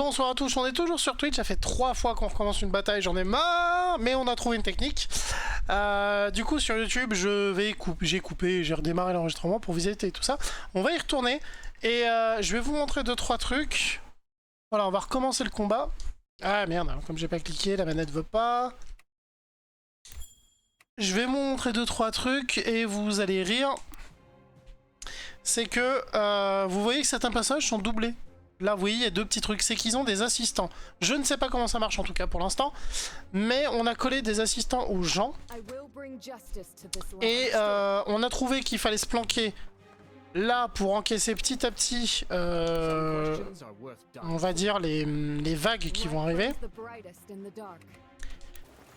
bonsoir à tous, on est toujours sur Twitch, ça fait 3 fois qu'on recommence une bataille, j'en ai marre, mais on a trouvé une technique. Du coup sur YouTube, j'ai coupé, j'ai redémarré l'enregistrement pour visiter et tout ça. On va y retourner, et je vais vous montrer 2-3 trucs. Voilà, on va recommencer le combat. Ah merde, comme j'ai pas cliqué, la manette veut pas. Je vais vous montrer 2-3 trucs, et vous allez rire. C'est que, vous voyez que certains passages sont doublés. Là, vous voyez, il y a 2 petits trucs. C'est qu'ils ont des assistants. Je ne sais pas comment ça marche, en tout cas, pour l'instant. Mais on a collé des assistants aux gens. Et on a trouvé qu'il fallait se planquer là pour encaisser petit à petit, on va dire, les vagues qui vont arriver.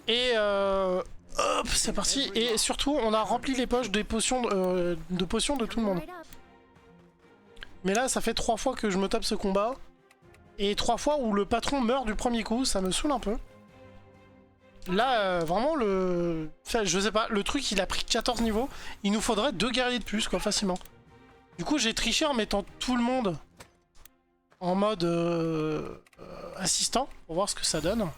Et hop, c'est parti. Et surtout, on a rempli les poches des potions, de potions de tout le monde. Mais là, ça fait 3 fois que je me tape ce combat. Et 3 fois où le patron meurt du premier coup, ça me saoule un peu. Là, vraiment, enfin, je sais pas, le truc, il a pris 14 niveaux. Il nous faudrait 2 guerriers de plus, quoi, facilement. Du coup, j'ai triché en mettant tout le monde en mode assistant, pour voir ce que ça donne.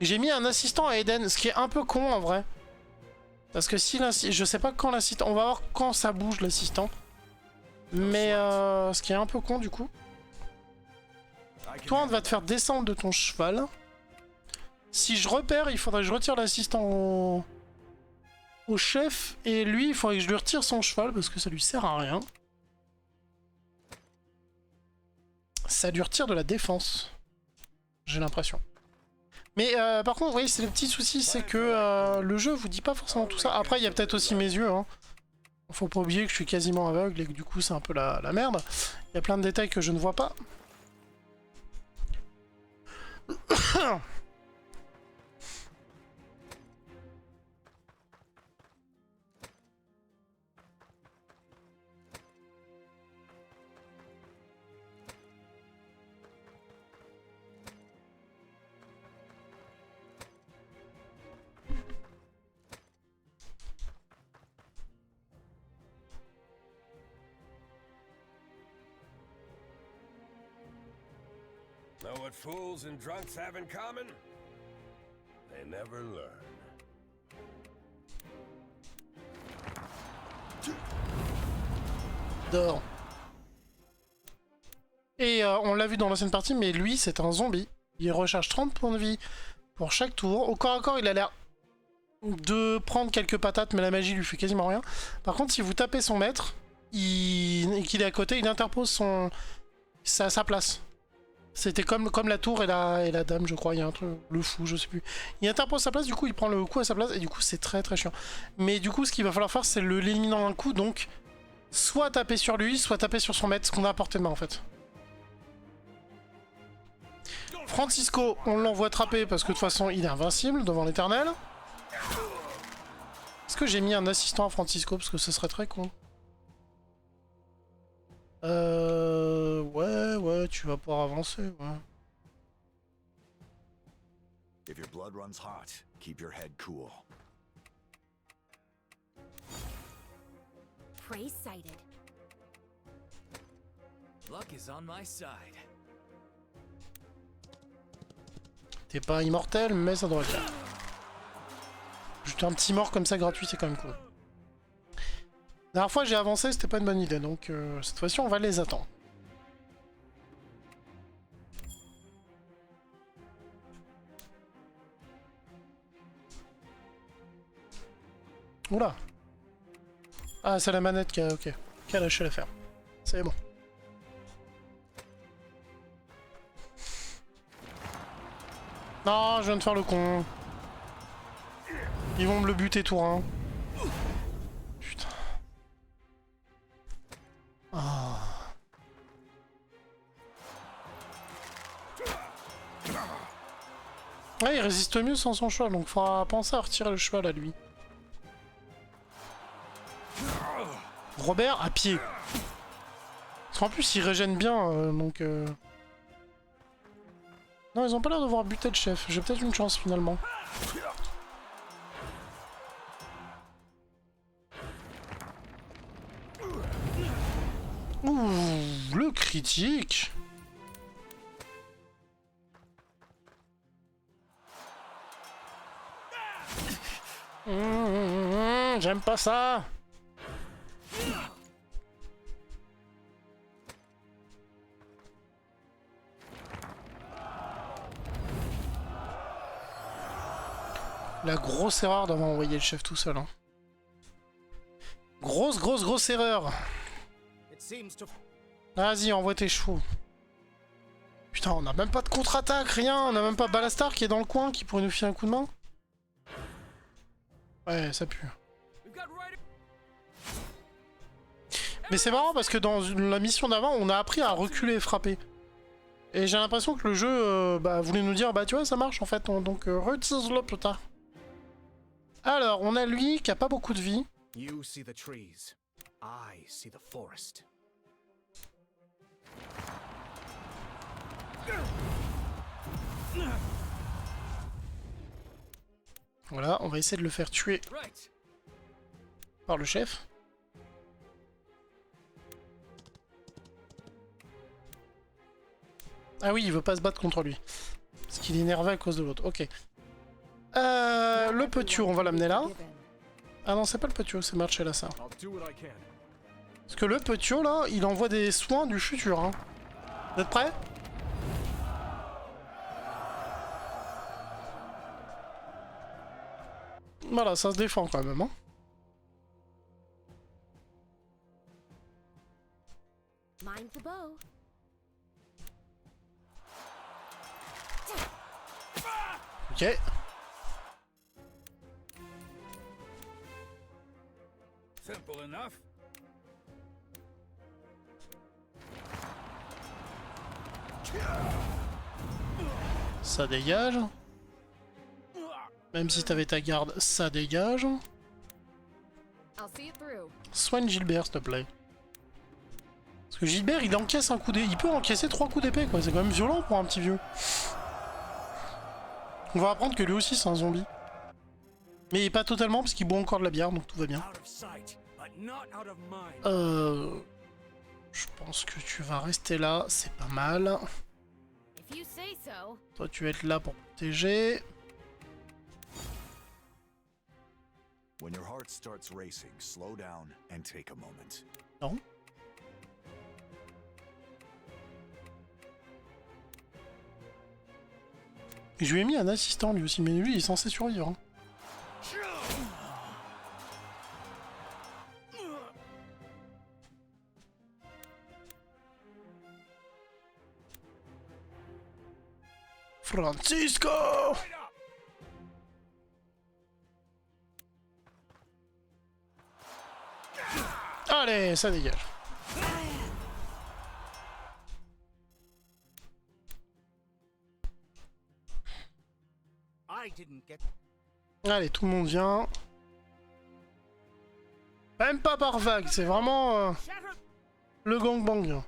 J'ai mis un assistant à Eden, ce qui est un peu con, en vrai. Parce que si je sais pas quand l'assistant... On va voir quand ça bouge l'assistant. Mais ce qui est un peu con du coup. Toi on va te faire descendre de ton cheval. Si je repère, il faudrait que je retire l'assistant au chef. Et lui, il faudrait que je lui retire son cheval parce que ça lui sert à rien. Ça lui retire de la défense. J'ai l'impression. Mais par contre, vous voyez, c'est le petit souci, c'est que le jeu vous dit pas forcément tout ça. Après, il y a peut-être aussi mes yeux, hein. Faut pas oublier que je suis quasiment aveugle et que du coup, c'est un peu la merde. Il y a plein de détails que je ne vois pas. Know what fools and drunks have in common? They never learn. Dehors. Et on l'a vu dans l'ancienne partie, mais lui, c'est un zombie. Il recharge 30 points de vie pour chaque tour. Au corps à corps, il a l'air de prendre quelques patates, mais la magie lui fait quasiment rien. Par contre, si vous tapez son maître, et qu'il est à côté, il interpose sa place. C'était comme la tour et la dame, je crois. Il y a un truc, le fou, je sais plus. Il interpose sa place, du coup, il prend le coup à sa place, et du coup, c'est très très chiant. Mais du coup, ce qu'il va falloir faire, c'est l'éliminer en un coup, donc soit taper sur lui, soit taper sur son maître, ce qu'on a à portée de main en fait. Francisco, on l'envoie trapper parce que de toute façon, il est invincible devant l'éternel. Est-ce que j'ai mis un assistant à Francisco parce que ce serait très con? Ouais, tu vas pouvoir avancer, ouais. If your blood runs hot, keep your head cool. Prey sighted. Luck is on my side. T'es pas immortel, mais ça devrait le faire. Juste un petit mort comme ça gratuit, c'est quand même cool. La dernière fois j'ai avancé, c'était pas une bonne idée, donc cette fois-ci on va les attendre. Oula. Ah, c'est la manette qui a lâché l'affaire. C'est bon. Non, je viens de faire le con. Ils vont me le buter tout rein. Putain. Oh. Ouais, il résiste mieux sans son cheval, donc faudra penser à retirer le cheval à lui. Robert à pied. Parce qu'en plus il régène bien, donc... Non, ils ont pas l'air de voir buter le chef. J'ai peut-être une chance finalement. Ouh, le critique. J'aime pas ça. La grosse erreur d'avoir envoyé le chef tout seul. Hein. Grosse erreur. Vas-y, envoie tes chevaux. Putain, on a même pas de contre-attaque, rien. On a même pas Ballastar qui est dans le coin qui pourrait nous filer un coup de main. Ouais, ça pue. Mais c'est marrant parce que dans la mission d'avant, on a appris à reculer et frapper. Et j'ai l'impression que le jeu voulait nous dire, bah tu vois, ça marche en fait, donc retire-le putain. Alors, on a lui qui a pas beaucoup de vie. You see the trees. I see the forest. Voilà, on va essayer de le faire tuer Right. par le chef. Ah oui, il veut pas se battre contre lui. Parce qu'il est énervé à cause de l'autre. Ok. Le petit, on va l'amener là. Ah non, c'est pas le petit, c'est Marcella ça. I'll do what I can. Parce que le petit là, il envoie des soins du futur. Hein. Vous êtes prêts? Voilà, ça se défend quand même. Hein. Mind the bow. Ok. Simple enough. Ça dégage. Même si t'avais ta garde, ça dégage. I'll see it through. Soigne Gilbert, s'il te plaît. Parce que Gilbert, il encaisse un coup d'épée. Il peut encaisser 3 coups d'épée, quoi. C'est quand même violent pour un petit vieux. On va apprendre que lui aussi, c'est un zombie. Mais pas totalement, parce qu'il boit encore de la bière, donc tout va bien. Out of sight, but not out of mind. Je pense que tu vas rester là, c'est pas mal. If you say so. Toi, tu vas être là pour protéger. When your heart starts racing, slow down and take a moment. Non. Et je lui ai mis un assistant lui aussi, mais lui il est censé survivre. Hein. Francisco! Allez, ça dégage. I didn't get. Allez, tout le monde vient. Même pas par vague, c'est vraiment le gangbang.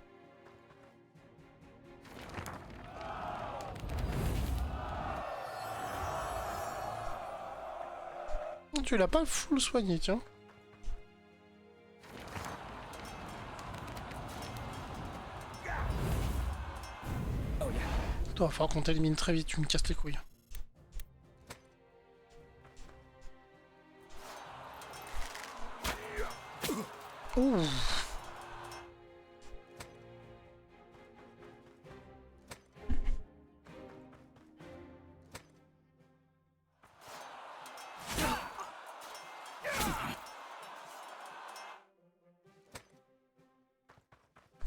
Tu l'as pas full soigné, tiens. Toi, il va falloir qu'on t'élimine très vite, tu me casses les couilles. Ouh.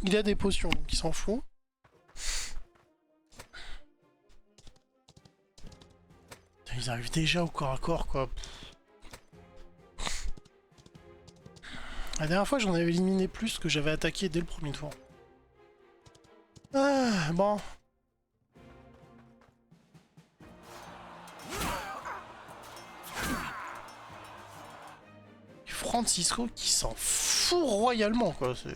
Il a des potions, donc il s'en fout. Ils arrivent déjà au corps à corps, quoi. La dernière fois, j'en avais éliminé plus que j'avais attaqué dès le premier tour. Ah, bon. Francisco qui s'en fout royalement, quoi. C'est...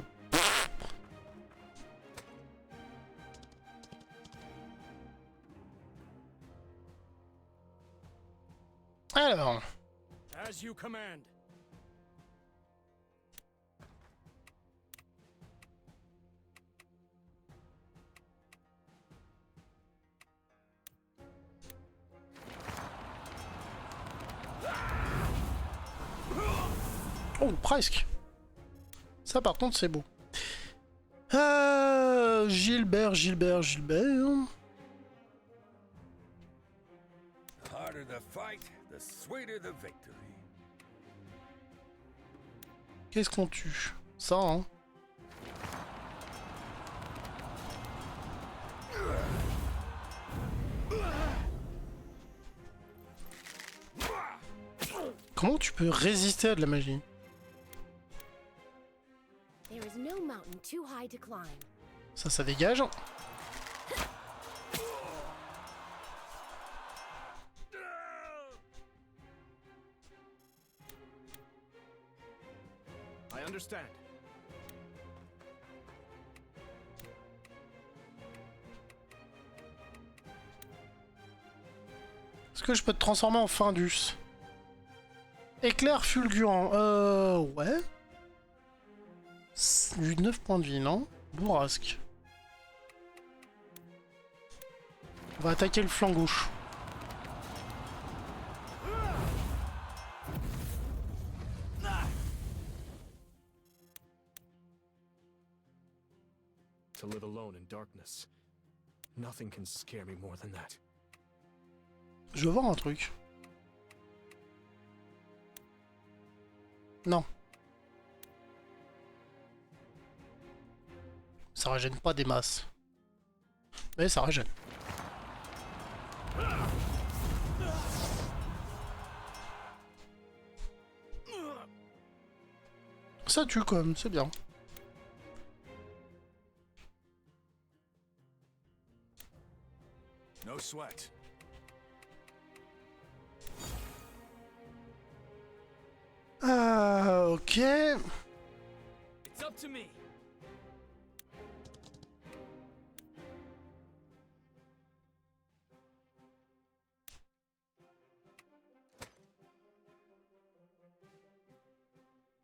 Alors... As you command. Oh, presque. Ça, par contre, c'est beau. Gilbert. The harder the fight, the sweeter the victory. Qu'est-ce qu'on tue? Ça, hein. Comment tu peux résister à de la magie? There is no mountain too high to climb. Ça dégage. I understand. Est-ce que je peux te transformer en Findus? Éclair fulgurant. Ouais. 9 points de vie, non? Bourrasque. On va attaquer le flanc gauche. To live alone in darkness. Nothing can scare me more than that. Je veux voir un truc. Non. Ça régène pas des masses. Mais ça régène. Ça tue quand même, c'est bien. No sweat. Ah, ok. It's up to me.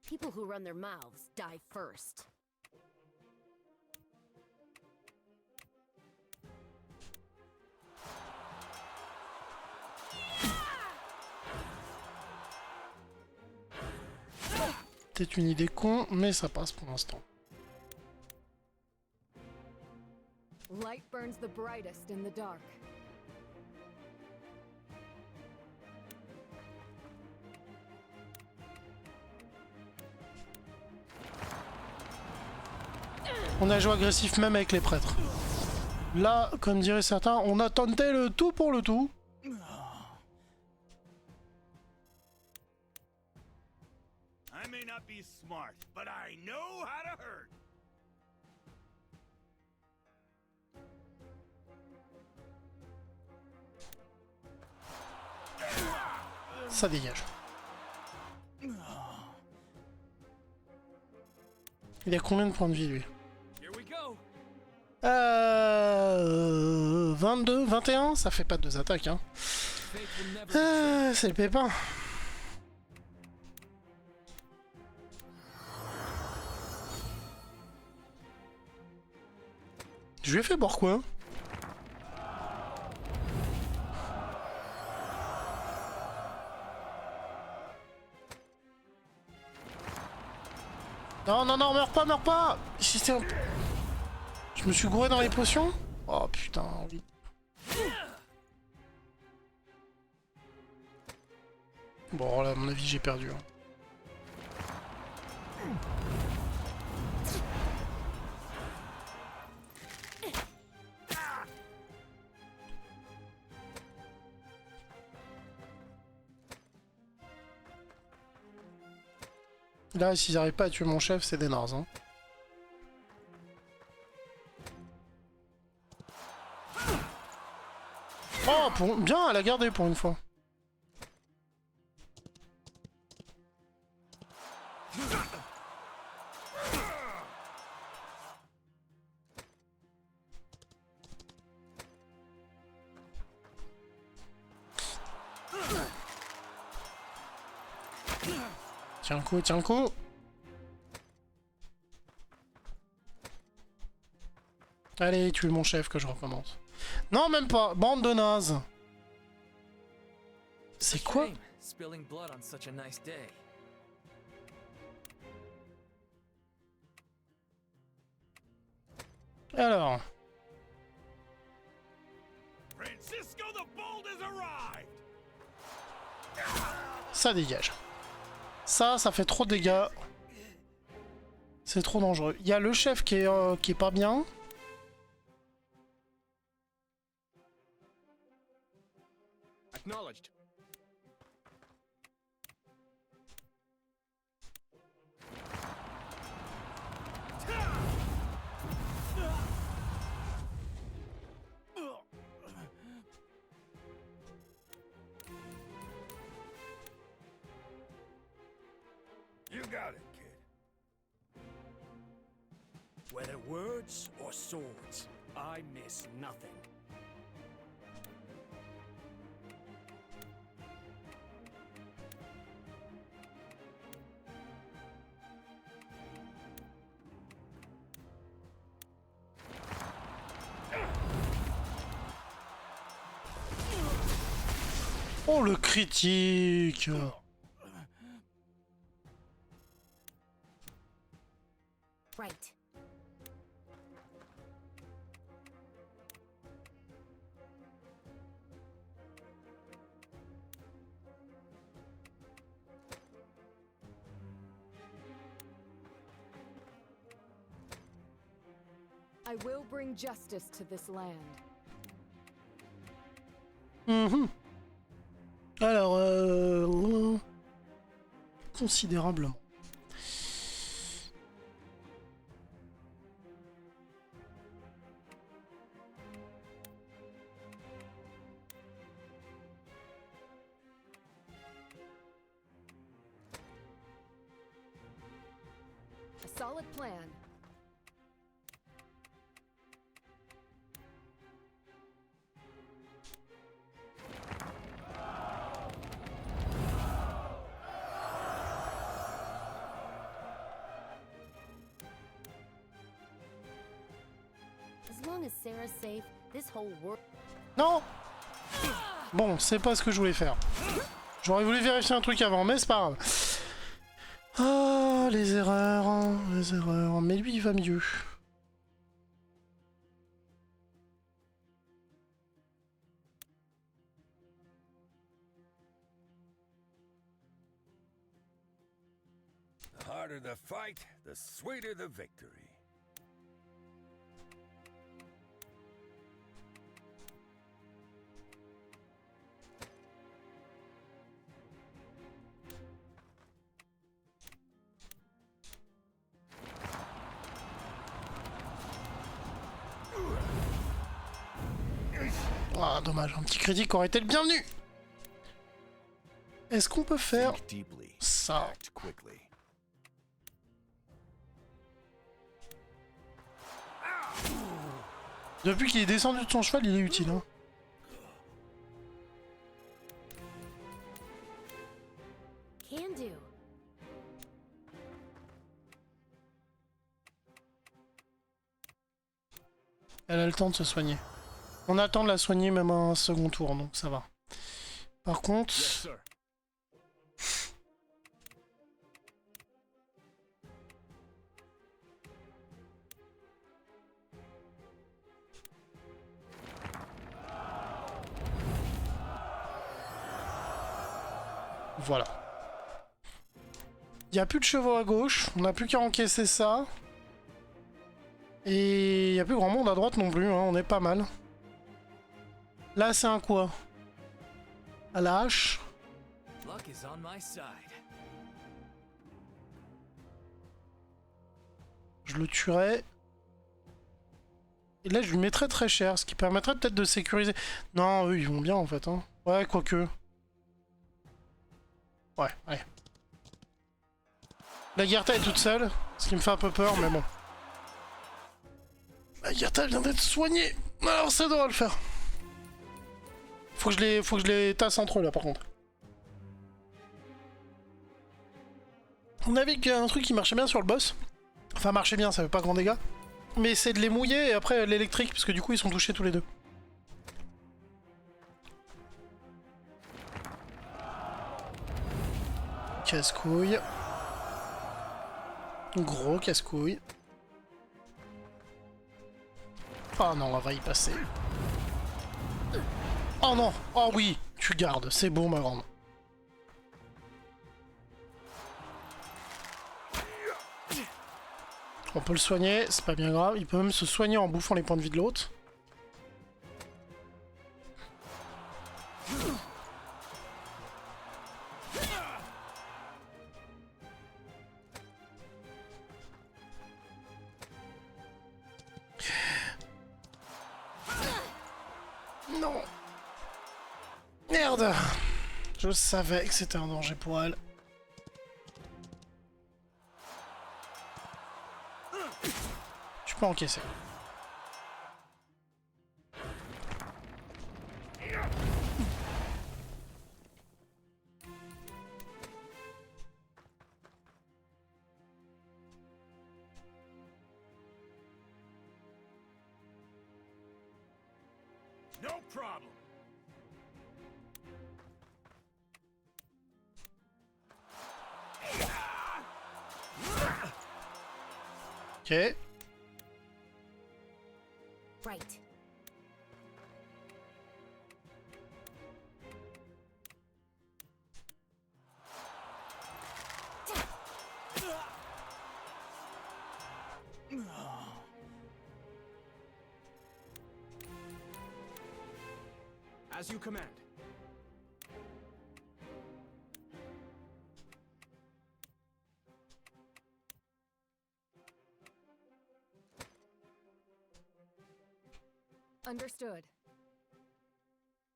People who run their mouths die first. Peut-être une idée con, mais ça passe pour l'instant. Light burns the brightest in the dark. On a joué agressif même avec les prêtres. Là, comme diraient certains, on a tenté le tout pour le tout. I may not be smart, but I know how to hurt. Ça dégage. Il a combien de points de vie lui? Here we go. 22, 21, ça fait pas 2 attaques hein. Fate will never betray. C'est le pépin. Je lui ai fait boire quoi? Non, non, non, meurs pas! C'était un... Je me suis gouré dans les potions? Oh putain, oui. Bon, là, à mon avis, j'ai perdu. Hein. Là, s'ils n'arrivent pas à tuer mon chef, c'est des nazes. Hein. Oh, bien, elle a gardé pour une fois. Tiens le coup. Allez, tue mon chef que je recommence. Non, même pas. Bande de nazes. C'est quoi? Shame, spilling blood on such a nice day. Alors, Francisco the Bold has arrived! ça dégage. Ça fait trop de dégâts. C'est trop dangereux. Il y a le chef qui est pas bien. Acknowledged. You got it, kid. Whether words or swords, I miss nothing. Oh, le critique! Right. I will bring justice to this land. Mhm. Alors, considérablement. A solid plan. As long as Sarah's safe, this whole world. Non! Bon, c'est pas ce que je voulais faire. J'aurais voulu vérifier un truc avant, mais c'est pas grave. Ah, les erreurs, hein, les erreurs. Mais lui, il va mieux. The harder the fight, the sweeter the victory. Ah, dommage, un petit critique aurait été le bienvenu. Est-ce qu'on peut faire Think deeply. ça? Act quickly. Depuis qu'il est descendu de son cheval, il est utile. Hein. Can do. Elle a le temps de se soigner. On a le temps de la soigner même un second tour, donc ça va. Par contre... Yes, sir. Voilà. Il n'y a plus de chevaux à gauche, on n'a plus qu'à encaisser ça. Et il n'y a plus grand monde à droite non plus, hein, on est pas mal. Là c'est un quoi? À la hache. Luck is on my side. Je le tuerai. Et là je lui mettrai très cher, ce qui permettrait peut-être de sécuriser. Non, eux ils vont bien en fait. Hein. Ouais, quoique. Ouais, allez. La Gerta est toute seule, ce qui me fait un peu peur, mais bon. La Gerta vient d'être soignée. Alors ça devrait le faire. Faut que je les tasse entre eux là par contre. On avait un truc qui marchait bien sur le boss. Enfin marchait bien, ça fait pas grand dégâts. Mais c'est de les mouiller et après l'électrique, parce que du coup ils sont touchés tous les deux. Casse-couille. Gros casse-couille. Oh non, on va y passer. Oh non. Oh oui, tu gardes. C'est bon, ma grande. On peut le soigner, c'est pas bien grave. Il peut même se soigner en bouffant les points de vie de l'autre. Non. Merde. Je savais que c'était un danger pour elle. Tu peux encaisser. No problem. Ok. Right. As you command. Understood.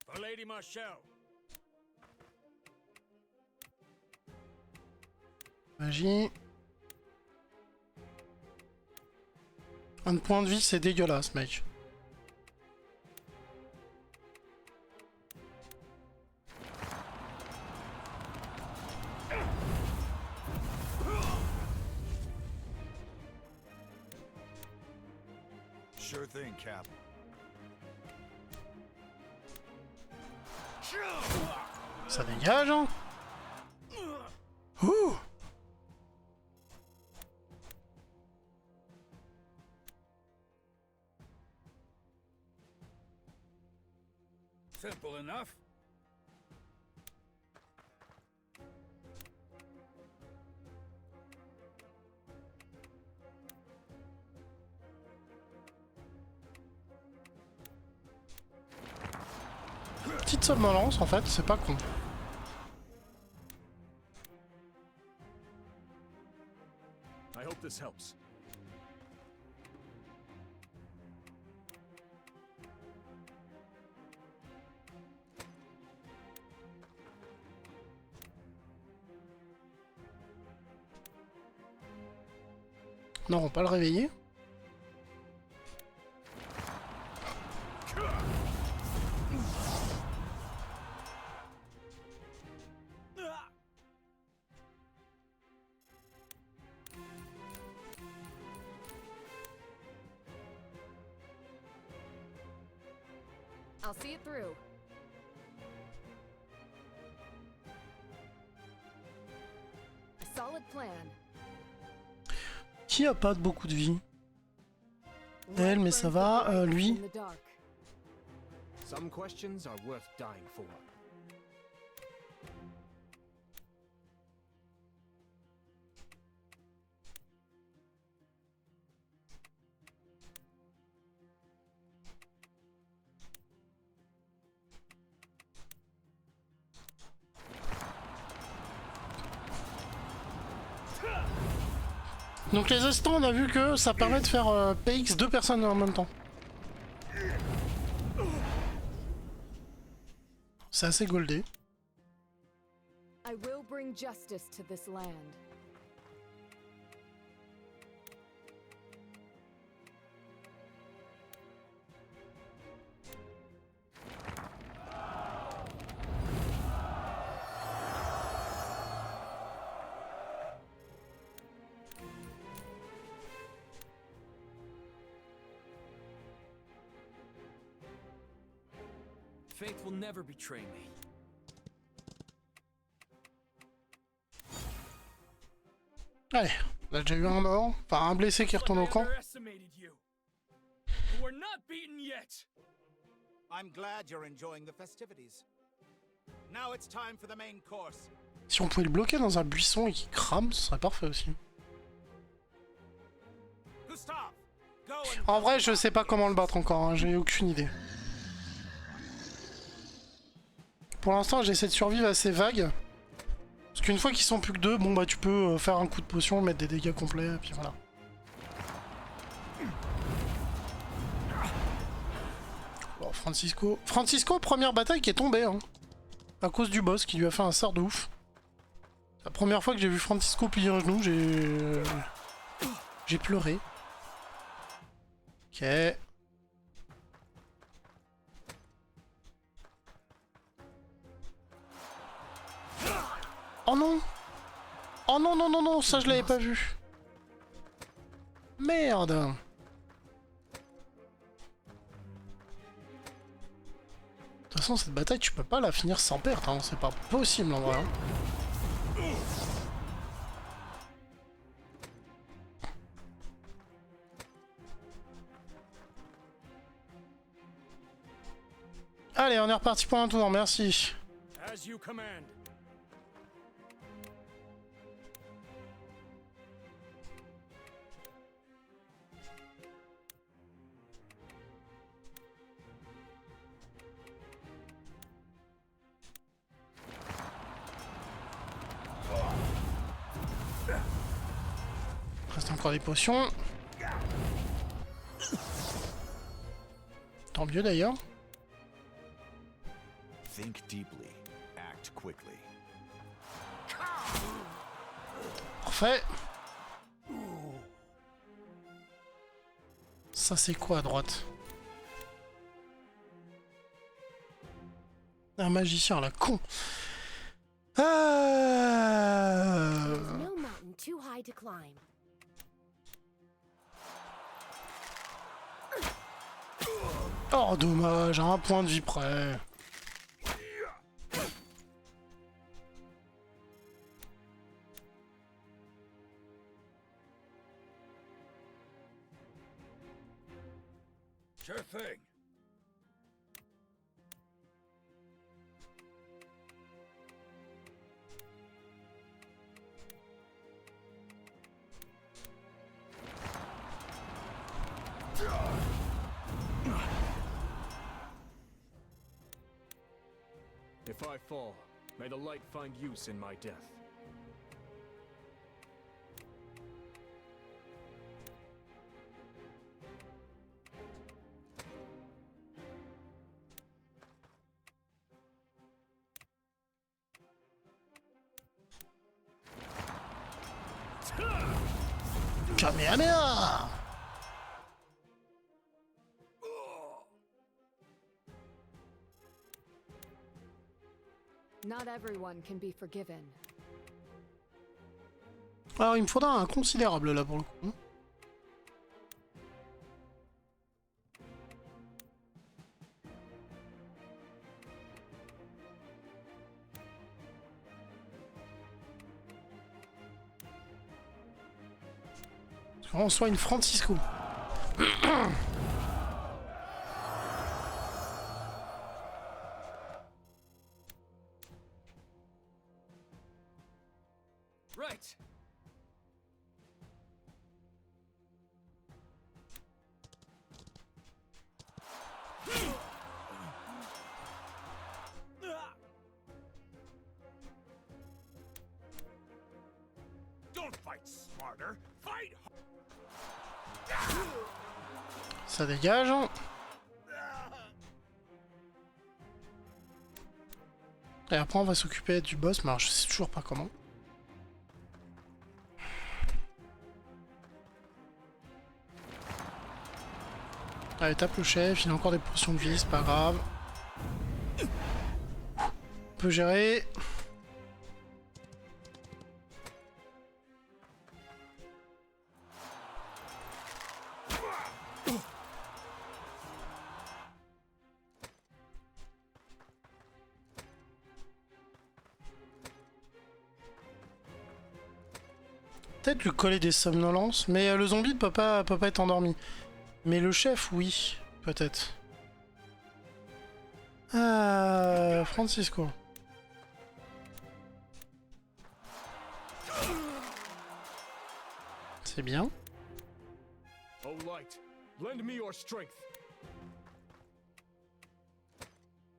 For Lady Marshall. Magie. Un point de vie, c'est dégueulasse, mec. Sure thing, Cap. Ça dégage, hein. Ouh. Simple enough. Petite somnolence, en fait, c'est pas con. I hope this helps. Non, on va pas le réveiller. I'll see it through. A solid plan. Qui a pas beaucoup de vie? Elle, mais ça va. Lui. In the dark. Some questions are worth dying for. Donc les estants, on a vu que ça permet de faire PX 2 personnes en même temps. C'est assez goldé. I will bring justice to this land. Faith will never betray me. Allez, on a déjà eu un mort. Enfin, un blessé qui retourne au camp. Underestimated you. We're not beaten yet. I'm glad you're enjoying the festivities. Now it's time for the main course. Si on pouvait le bloquer dans un buisson et qu'il crame, ce serait parfait aussi. Gustav, go and En vrai, je sais pas comment le battre encore, hein, j'ai aucune idée. Pour l'instant, j'essaie de survivre à ces vagues. Parce qu'une fois qu'ils sont plus que deux, bon bah tu peux faire un coup de potion, mettre des dégâts complets, et puis voilà. Bon, Francisco. Francisco, première bataille qui est tombée, hein. À cause du boss qui lui a fait un sort de ouf. La première fois que j'ai vu Francisco plier un genou, j'ai pleuré. Ok. Oh non! Oh non, non, non, non, ça je l'avais pas vu. Merde! De toute façon, cette bataille, tu peux pas la finir sans perte, hein. C'est pas possible en vrai. Hein. Allez, on est reparti pour un tour, merci. As you command. Reste encore des potions. Tant mieux d'ailleurs. Think deeply, act quickly. Parfait. Ça c'est quoi à droite? Un magicien la con. There's no mountain too high to climb. Oh dommage, à un point de vie près. Sure thing. If I fall, may the light find use in my death. Kamehameha! Not everyone can be forgiven. Alors il me faudra un considérable là pour le coup. On soit une Francisco. Right. Don't fight smarter. Fight Ça dégage. Et après on va s'occuper du boss, mais alors je sais toujours pas comment. Allez, tape le chef, il a encore des potions de vie, c'est pas grave. On peut gérer. Peut-être lui coller des somnolences, mais le zombie ne peut pas être endormi. Mais le chef, oui, peut-être. Francisco. C'est bien. Oh Light, lend me your strength.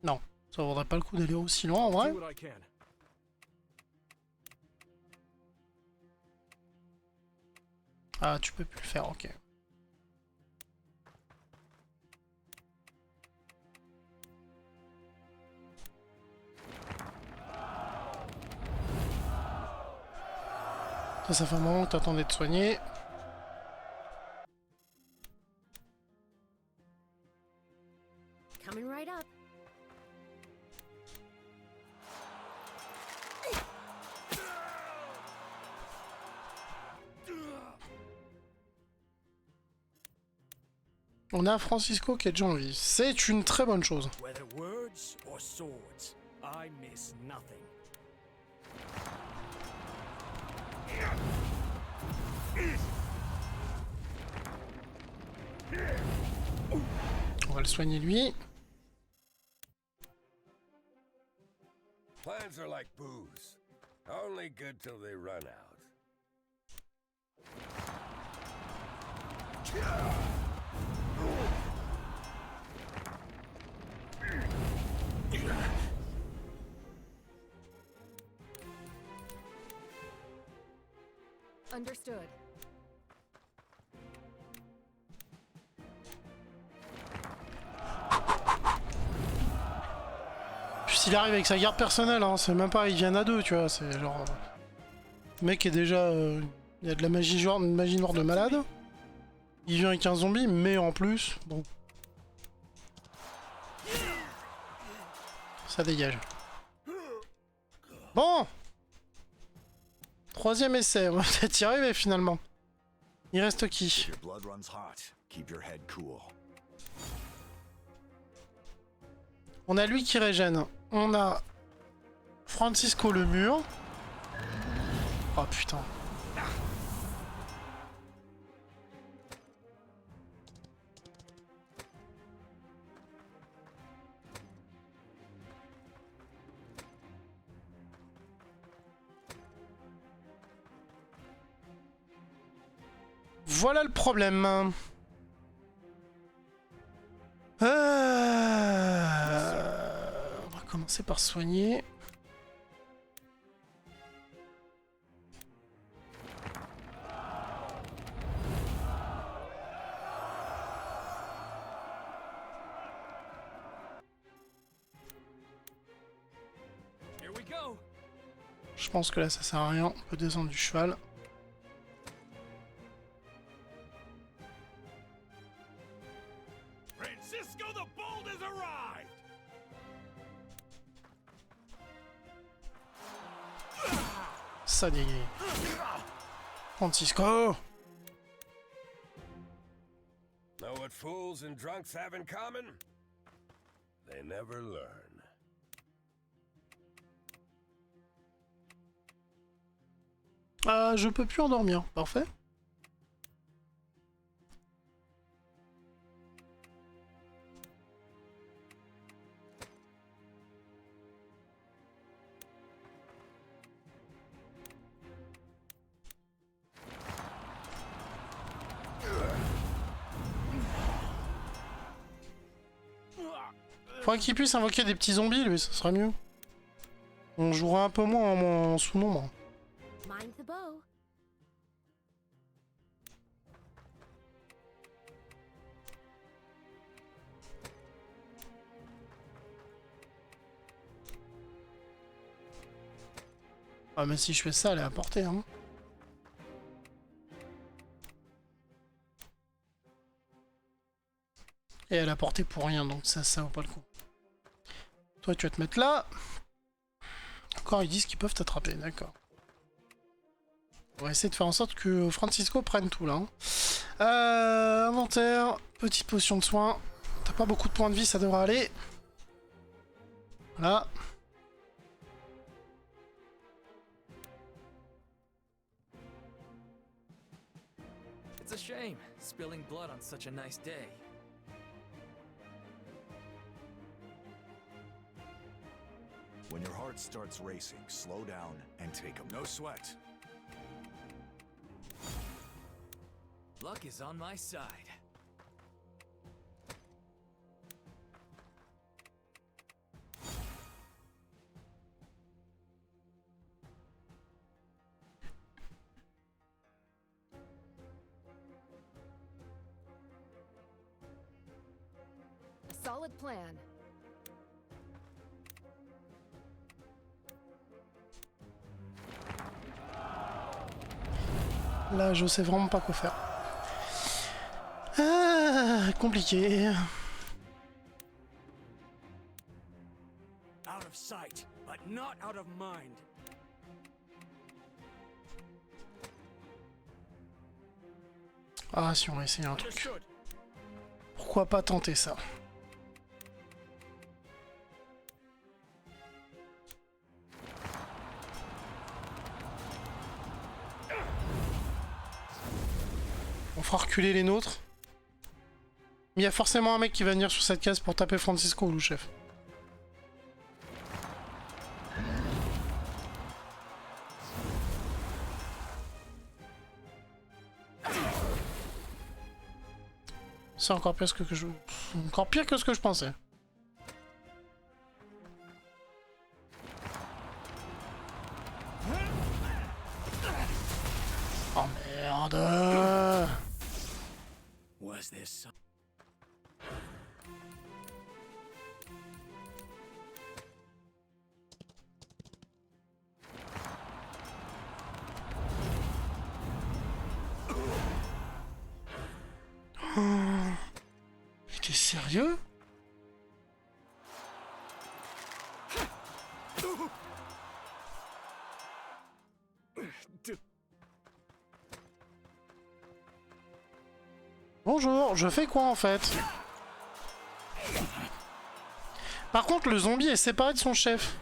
Non, ça vaudrait pas le coup d'aller aussi loin en vrai. Do what I can. Ah, tu peux plus le faire, ok. Ça fait un moment que t'attendais de soigner. Coming right up. On a Francisco qui est déjà en vie. C'est une très bonne chose. Whether words or swords, I miss nothing. On va le soigner lui. Plans are like booze. Only good till they run out. Understood. Puis s'il arrive avec sa garde personnelle, hein, c'est même pas, ils viennent à deux, tu vois, c'est genre... Le mec est déjà... il y a de la magie noire de malade. Il vient avec un zombie, mais en plus, bon... Ça dégage. Bon! Troisième essai, on va peut-être y arriver finalement. Il reste qui? Your blood runs hot. Keep your head cool. On a lui qui régène. On a Francisco le mur. Oh putain. Voilà le problème. On va commencer par soigner. Here we go. Je pense que là ça sert à rien. On peut descendre du cheval. Francisco the Bold has arrived. Ça dégage. Francisco. Know what fools and drunks have in common? They never learn. Je peux plus endormir. Parfait. Faudrait qu'il puisse invoquer des petits zombies, lui, ça serait mieux. On jouera un peu moins en sous-nombre. Mind the bow. Ah, mais si je fais ça, elle est à portée, hein. Et elle a porté pour rien, donc ça vaut pas le coup. Toi, tu vas te mettre là. Encore, ils disent qu'ils peuvent t'attraper, d'accord. On va essayer de faire en sorte que Francisco prenne tout, là. Hein. Inventaire, petite potion de soin. T'as pas beaucoup de points de vie, ça devrait aller. Voilà. It's a shame, spilling blood on such a nice day. When your heart starts racing, slow down and take a... No sweat. Luck is on my side. A solid plan. Là, je sais vraiment pas quoi faire. Ah, compliqué. Out of sight, but not out of mind. Ah, si on va essayer un truc. Understood. Pourquoi pas tenter ça? On fera reculer les nôtres. Mais il y a forcément un mec qui va venir sur cette case pour taper Francisco ou le chef. C'est encore pire que je... Encore pire que ce que je pensais. Oh merde! Was this some... T'es sérieux? Bonjour, je fais quoi en fait? Par contre, le zombie est séparé de son chef.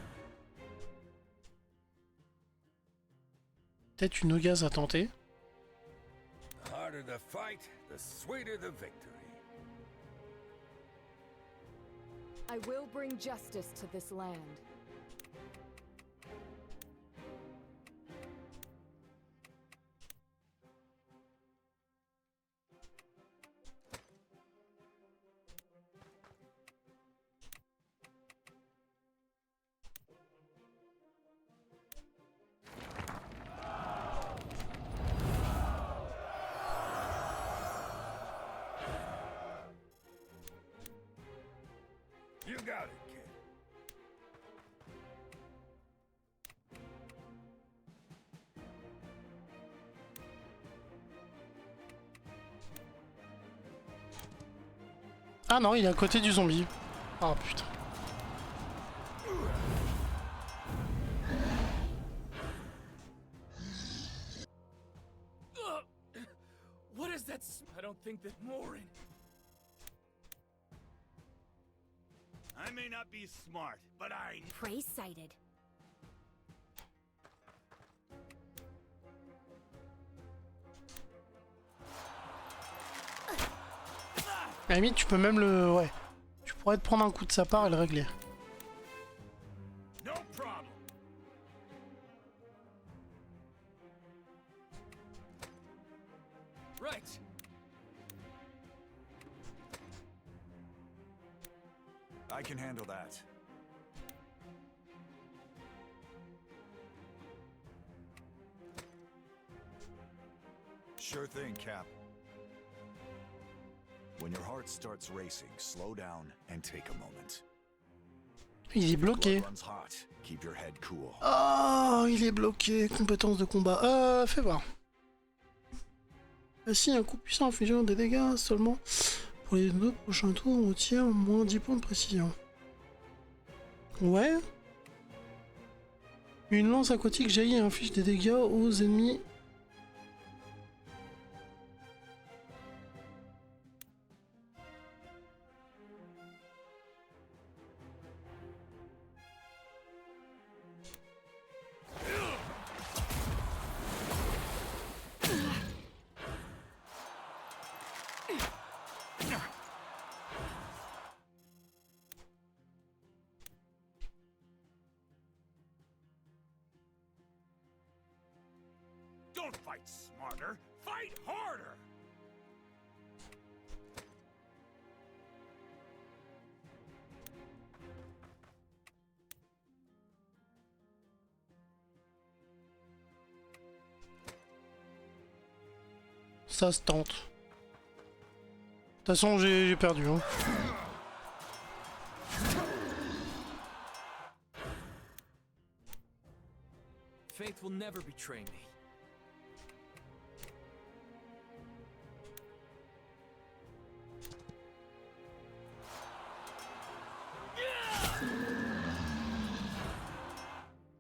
Peut-être une gaz à tenter. The harder the fight, the sweeter the victory. I will bring justice to this land. You got it, kid. Ah non, il est à côté du zombie. Oh putain. What is that? I don't think that Morin. I may not be smart, but I... Prey sighted. À la limite, tu peux même le... Ouais. Tu pourrais te prendre un coup de sa part et le régler. No problem. Right. I can handle that. Sure thing, Cap. When your heart starts racing, slow down and take a moment. Il est bloqué. Blood runs hot. Keep your head cool. Oh, il est bloqué. Compétence de combat. Fais voir. Ah si, un coup puissant infligeant des dégâts seulement pour les 2 prochains tours, on retire moins 10 points de précision. Ouais. Une lance aquatique jaillit et inflige des dégâts aux ennemis. Don't fight smarter. Fight harder. Ça se tente. De toute façon, j'ai perdu. Hein. Faith will never betray me.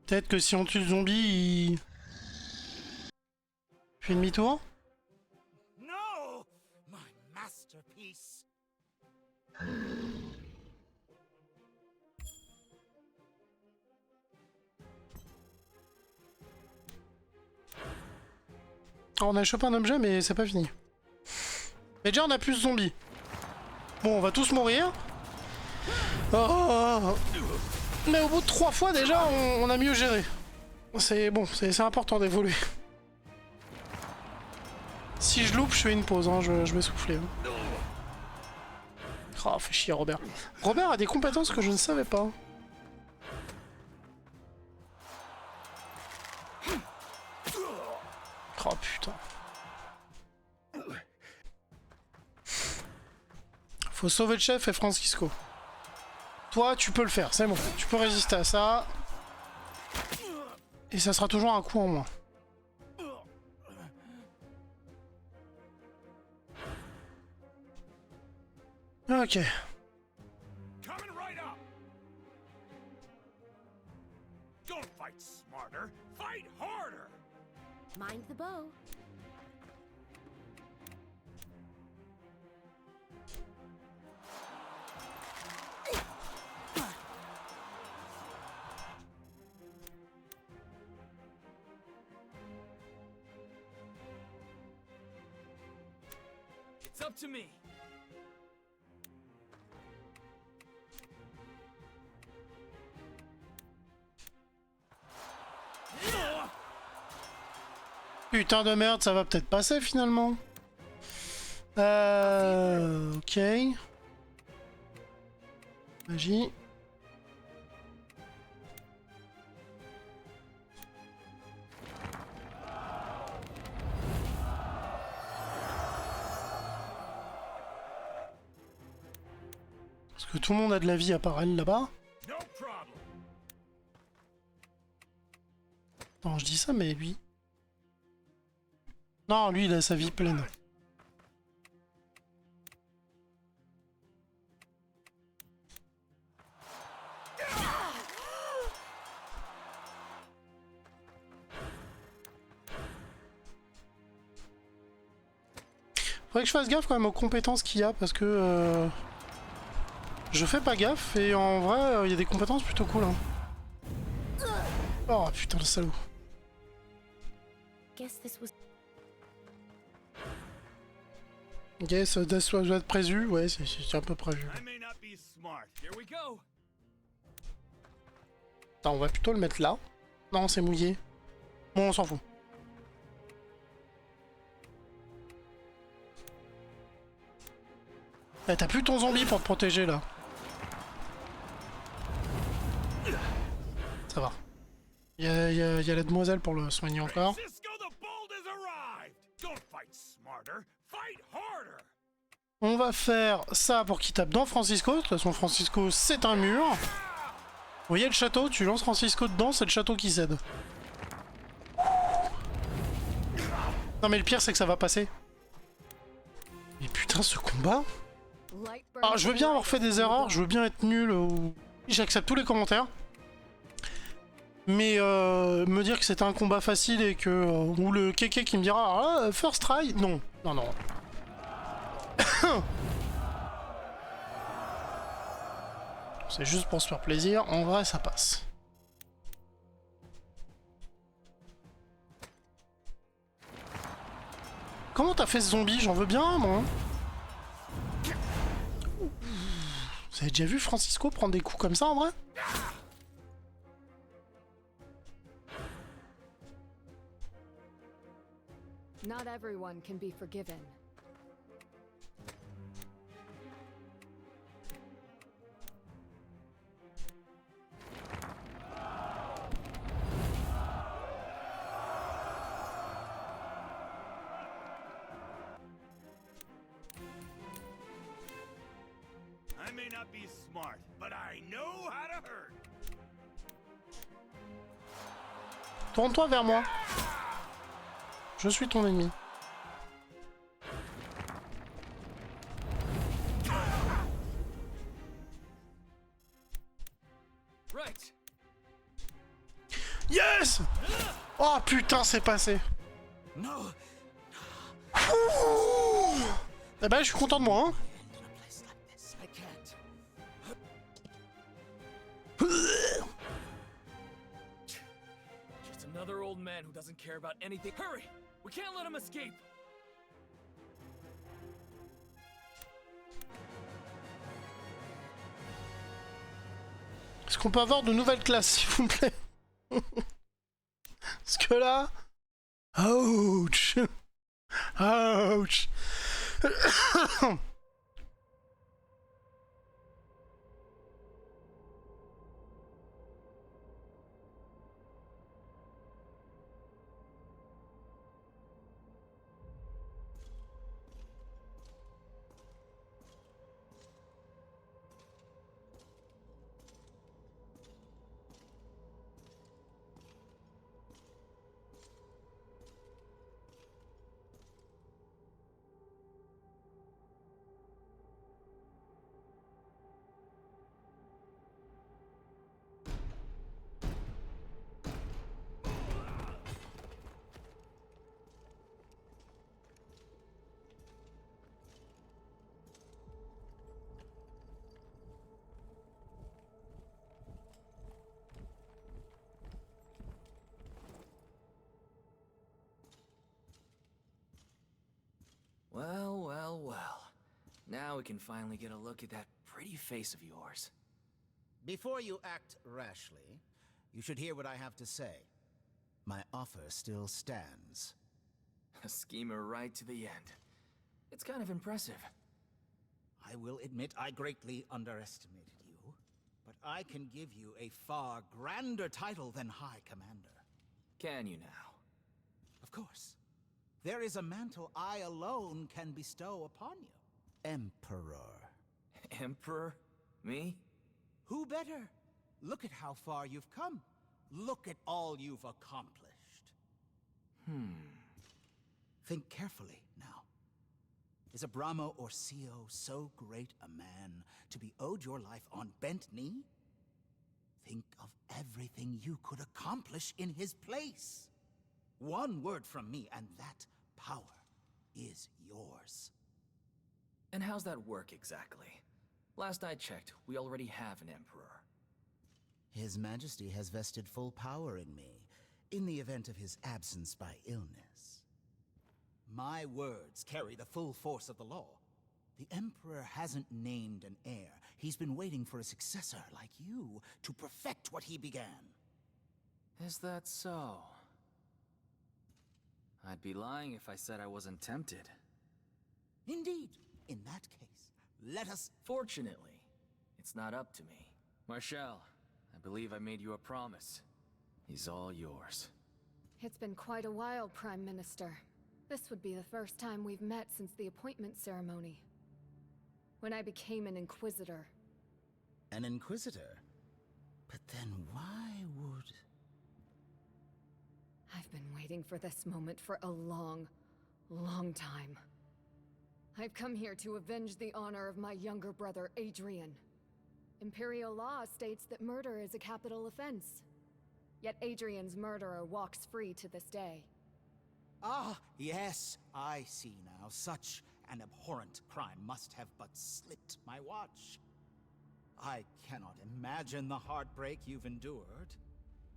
Peut-être que si on tue le zombie, il fait demi-tour. No! My masterpiece. Oh, on a chopé un objet, mais c'est pas fini. Mais déjà, on a plus de zombies. Bon, on va tous mourir. Oh. Mais au bout de 3 fois, déjà, on a mieux géré. C'est bon, c'est important d'évoluer. Si je loupe, je fais une pause, hein, je vais souffler. Hein. Oh, fait chier Robert. Robert a des compétences que je ne savais pas. Oh putain. Faut sauver le chef et Francisco. Toi, tu peux le faire, c'est bon. Tu peux résister à ça. Et ça sera toujours un coup en moins. Ok. Coming right up. Don't fight smarter. Fight harder. Mind the bow. It's up to me. Putain de merde, ça va peut-être passer finalement. Ok. Magie. Parce que tout le monde a de la vie à part elle là-bas. No problem. Non, je dis ça, mais lui... Non, lui, il a sa vie pleine. Faudrait que je fasse gaffe quand même aux compétences qu'il y a, parce que... je fais pas gaffe, et en vrai, il y a des compétences plutôt cool. Hein. Oh putain, le salaud. Guess this was. Ok, ça doit être prévu, ouais, c'est un peu prévu. I may not be smart. Here we go. Attends, on va plutôt le mettre là. Non, c'est mouillé. Bon, on s'en fout. Eh, t'as plus ton zombie pour te protéger, là. Ça va. Il y a la demoiselle pour le soigner encore. Cisco the Bold has arrived. Don't fight smarter. Fight harder. On va faire ça pour qu'il tape dans Francisco. De toute façon, Francisco, c'est un mur. Vous voyez le château? Tu lances Francisco dedans, c'est le château qui cède. Non mais le pire, c'est que ça va passer. Mais putain, ce combat... Ah, je veux bien avoir fait des erreurs, je veux bien être nul, ou... J'accepte tous les commentaires. Mais me dire que c'était un combat facile et que... ou le kéké qui me dira ah, first try, non. Non, non. C'est juste pour se faire plaisir, en vrai ça passe. Comment t'as fait ce zombie? J'en veux bien, moi. Vous avez déjà vu Francisco prendre des coups comme ça, en vrai? Not everyone can be forgiven. I may not be smart, but I know how to hurt. Tourne-toi vers moi. Je suis ton ennemi. Right. Yes! Oh putain, c'est passé. No! Ouh. Eh ben, je suis content de moi, hein. In a place like this, I can't. Just another old man who doesn't care about anything. Hurry! We can't let him escape! Est-ce qu'on peut avoir de nouvelles classes, s'il vous plaît? Parce que là... Ouch! Ouch! Well, well, well. Now we can finally get a look at that pretty face of yours. Before you act rashly, you should hear what I have to say. My offer still stands. A schemer right to the end. It's kind of impressive. I will admit I greatly underestimated you, but I can give you a far grander title than High Commander. Can you now? Of course. There is a mantle I alone can bestow upon you. Emperor. Emperor? Me? Who better? Look at how far you've come. Look at all you've accomplished. Think carefully now. Is Abramo Orsio so great a man to be owed your life on bent knee? Think of everything you could accomplish in his place. One word from me, and that power is yours. And how's that work exactly? Last I checked, we already have an emperor. His Majesty has vested full power in me, in the event of his absence by illness. My words carry the full force of the law. The Emperor hasn't named an heir. He's been waiting for a successor like you to perfect what he began. Is that so? I'd be lying if I said I wasn't tempted. Indeed. In that case, let us... Fortunately, it's not up to me. Marshal, I believe I made you a promise. He's all yours. It's been quite a while, Prime Minister. This would be the first time we've met since the appointment ceremony. When I became an Inquisitor. An Inquisitor? But then why would... I've been waiting for this moment for a long, long time. I've come here to avenge the honor of my younger brother, Adrian. Imperial law states that murder is a capital offense. Yet Adrian's murderer walks free to this day. Ah, yes, I see now. Such an abhorrent crime must have but slipped my watch. I cannot imagine the heartbreak you've endured.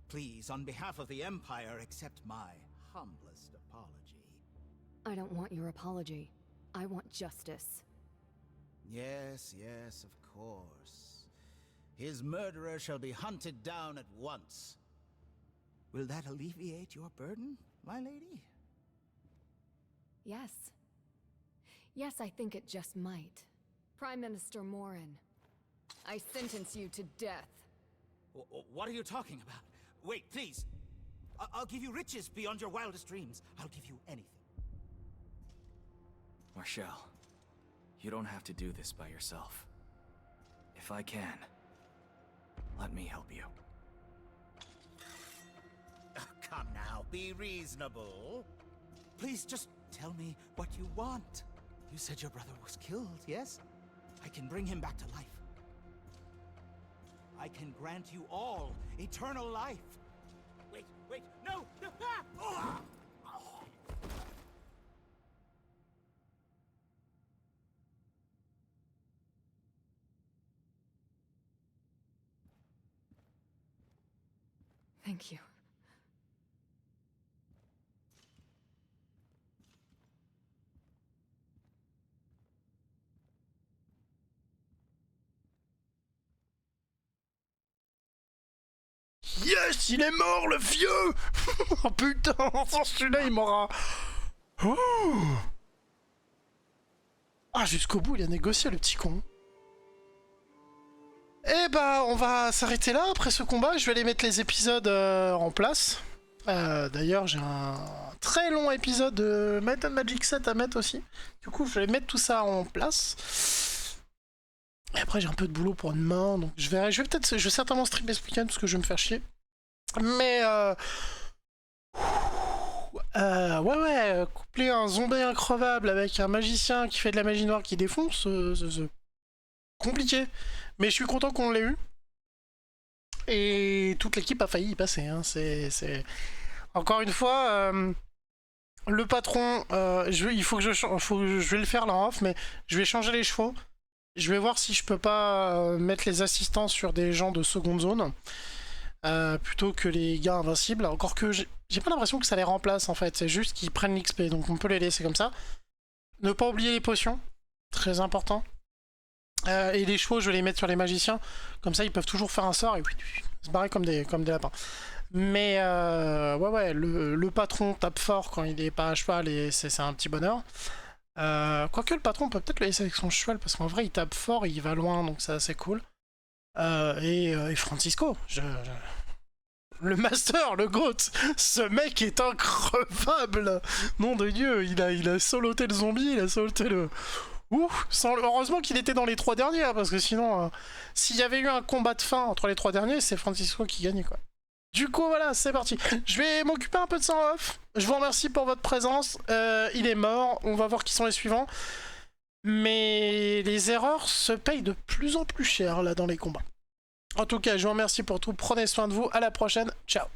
Please, on behalf of the Empire, accept my humblest apology. I don't want your apology. I want justice. Yes, yes, of course. His murderer shall be hunted down at once. Will that alleviate your burden, my lady? Yes. Yes, I think it just might. Prime Minister Morin, I sentence you to death. What are you talking about? Wait, please. I'll give you riches beyond your wildest dreams. I'll give you anything. Marshall, you don't have to do this by yourself. If I can, let me help you. Come now, be reasonable. Please just tell me what you want. You said your brother was killed, yes? I can bring him back to life. I can grant you all eternal life. Wait, no! No! Ah! Oh. Thank you. Yes, il est mort, le vieux. Oh putain, celui-là, il m'aura... Oh. Ah, jusqu'au bout, il a négocié, le petit con. Eh bah, on va s'arrêter là, après ce combat. Je vais aller mettre les épisodes en place. D'ailleurs, j'ai un très long épisode de Might and Magic 7 à mettre aussi. Du coup, je vais mettre tout ça en place. Et après, j'ai un peu de boulot pour demain, donc je vais certainement streamer ce week-end parce que je vais me faire chier. Mais ouais, coupler un zombie increvable avec un magicien qui fait de la magie noire qui défonce, c'est compliqué. Mais je suis content qu'on l'ait eu. Et toute l'équipe a failli y passer. Hein. C'est... Encore une fois, le patron, je vais le faire là en off, mais je vais changer les chevaux. Je vais voir si je peux pas mettre les assistants sur des gens de seconde zone. Plutôt que les gars invincibles. Encore que j'ai pas l'impression que ça les remplace en fait. C'est juste qu'ils prennent l'XP. Donc on peut les laisser comme ça. Ne pas oublier les potions. Très important. Et les chevaux, je vais les mettre sur les magiciens. Comme ça, ils peuvent toujours faire un sort et puis se barrer comme des lapins. Mais ouais, le patron tape fort quand il est pas à cheval et c'est un petit bonheur. Quoique le patron, on peut peut-être le laisser avec son cheval parce qu'en vrai, il tape fort et il va loin, donc c'est assez cool. Et Francisco, le master, le GOAT, ce mec est increvable. Nom de Dieu, il a soloté le zombie, il a soloté le... Heureusement qu'il était dans les 3 derniers, hein, parce que sinon, s'il y avait eu un combat de fin entre les 3 derniers, c'est Francisco qui gagnait, quoi. Du coup, voilà, c'est parti. Je vais m'occuper un peu de ça en off. Je vous remercie pour votre présence. Il est mort, on va voir qui sont les suivants. Mais les erreurs se payent de plus en plus cher, là, dans les combats. En tout cas, je vous remercie pour tout. Prenez soin de vous. À la prochaine. Ciao.